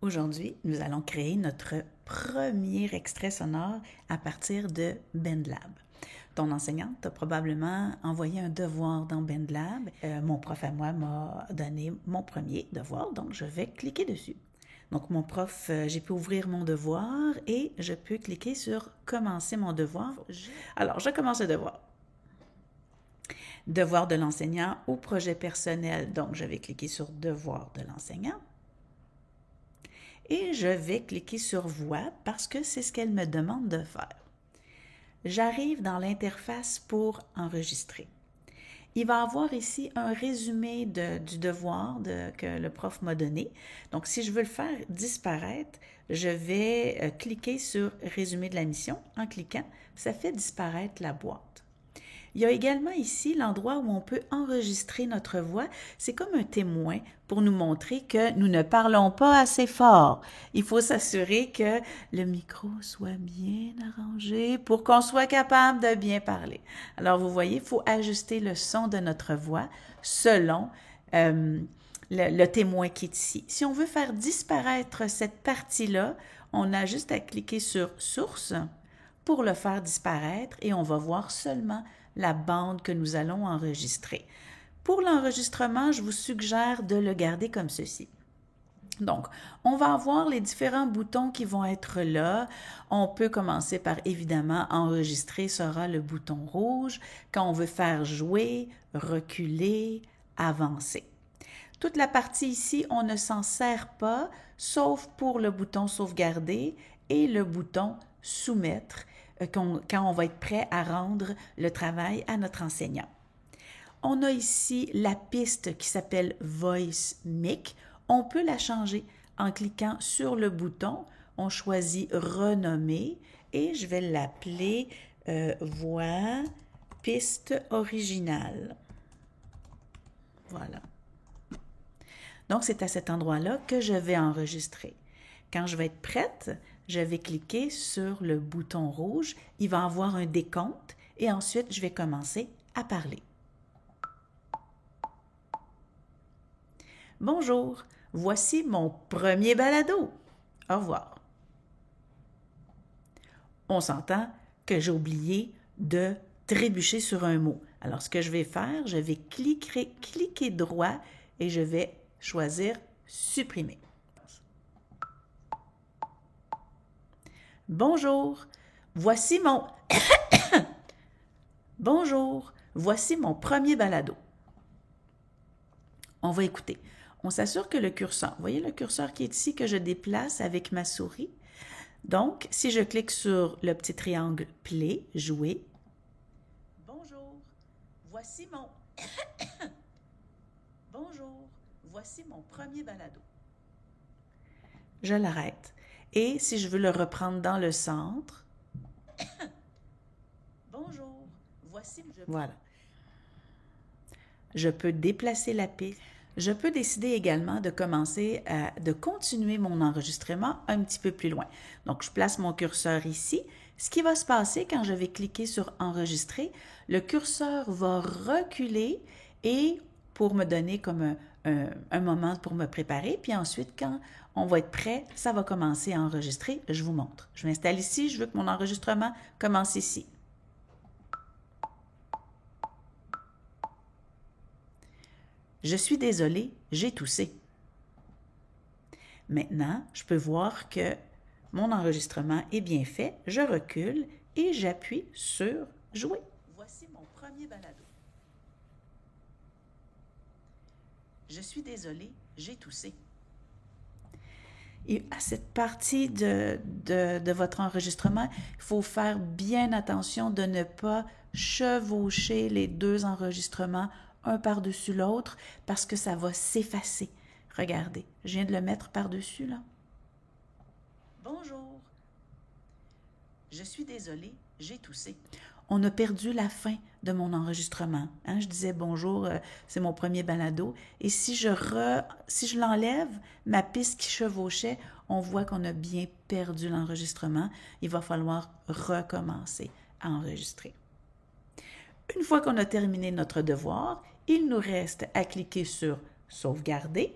Aujourd'hui, nous allons créer notre premier extrait sonore à partir de BendLab. Ton enseignante t'a probablement envoyé un devoir dans BendLab. Mon prof à moi m'a donné mon premier devoir, donc je vais cliquer dessus. Donc mon prof, j'ai pu ouvrir mon devoir et je peux cliquer sur « Commencer mon devoir ». Alors, je commence le devoir. Devoir de l'enseignant ou projet personnel. Donc, je vais cliquer sur « Devoir de l'enseignant ». Et je vais cliquer sur « Voix » parce que c'est ce qu'elle me demande de faire. J'arrive dans l'interface pour enregistrer. Il va y avoir ici un résumé du devoir que le prof m'a donné. Donc, si je veux le faire disparaître, je vais cliquer sur « Résumé de la mission ». En cliquant, ça fait disparaître la boîte. Il y a également ici l'endroit où on peut enregistrer notre voix. C'est comme un témoin pour nous montrer que nous ne parlons pas assez fort. Il faut s'assurer que le micro soit bien arrangé pour qu'on soit capable de bien parler. Alors, vous voyez, il faut ajuster le son de notre voix selon le témoin qui est ici. Si on veut faire disparaître cette partie-là, on a juste à cliquer sur « Source » pour le faire disparaître et on va voir seulement la bande que nous allons enregistrer. Pour l'enregistrement, je vous suggère de le garder comme ceci. Donc, on va avoir les différents boutons qui vont être là. On peut commencer par, évidemment, enregistrer sera le bouton rouge. Quand on veut faire jouer, reculer, avancer. Toute la partie ici, on ne s'en sert pas, sauf pour le bouton sauvegarder et le bouton soumettre quand on va être prêt à rendre le travail à notre enseignant. On a ici la piste qui s'appelle Voice Mic. On peut la changer en cliquant sur le bouton. On choisit Renommer et je vais l'appeler Voix Piste Originale. Voilà. Donc, c'est à cet endroit-là que je vais enregistrer. Quand je vais être prête, je vais cliquer sur le bouton rouge. Il va y avoir un décompte et ensuite, je vais commencer à parler. Bonjour, voici mon premier balado. Au revoir. On s'entend que j'ai oublié de trébucher sur un mot. Alors, ce que je vais faire, je vais cliquer droit et je vais choisir « Supprimer ». Bonjour, voici mon... Bonjour, voici mon premier balado. On va écouter. On s'assure que le curseur, vous voyez le curseur qui est ici que je déplace avec ma souris? Donc, si je clique sur le petit triangle « Play »,« Jouer ». Bonjour, voici mon... Bonjour, voici mon premier balado. Je l'arrête. Et si je veux le reprendre dans le centre, bonjour, voici... Voilà. Je peux déplacer la piste. Je peux décider également de continuer mon enregistrement un petit peu plus loin. Donc, je place mon curseur ici. Ce qui va se passer quand je vais cliquer sur « Enregistrer », le curseur va reculer et pour me donner comme un moment pour me préparer. Puis ensuite, quand on va être prêt, ça va commencer à enregistrer. Je vous montre. Je m'installe ici. Je veux que mon enregistrement commence ici. Je suis désolée, j'ai toussé. Maintenant, je peux voir que mon enregistrement est bien fait. Je recule et j'appuie sur « Jouer ». Voici mon premier balado. Je suis désolée, j'ai toussé. Et à cette partie de votre enregistrement, il faut faire bien attention de ne pas chevaucher les deux enregistrements un par-dessus l'autre parce que ça va s'effacer. Regardez, je viens de le mettre par-dessus là. Bonjour. Je suis désolée, j'ai toussé. On a perdu la fin de mon enregistrement. Hein? Je disais bonjour, c'est mon premier balado. Et si je l'enlève, ma piste qui chevauchait, on voit qu'on a bien perdu l'enregistrement. Il va falloir recommencer à enregistrer. Une fois qu'on a terminé notre devoir, il nous reste à cliquer sur « Sauvegarder »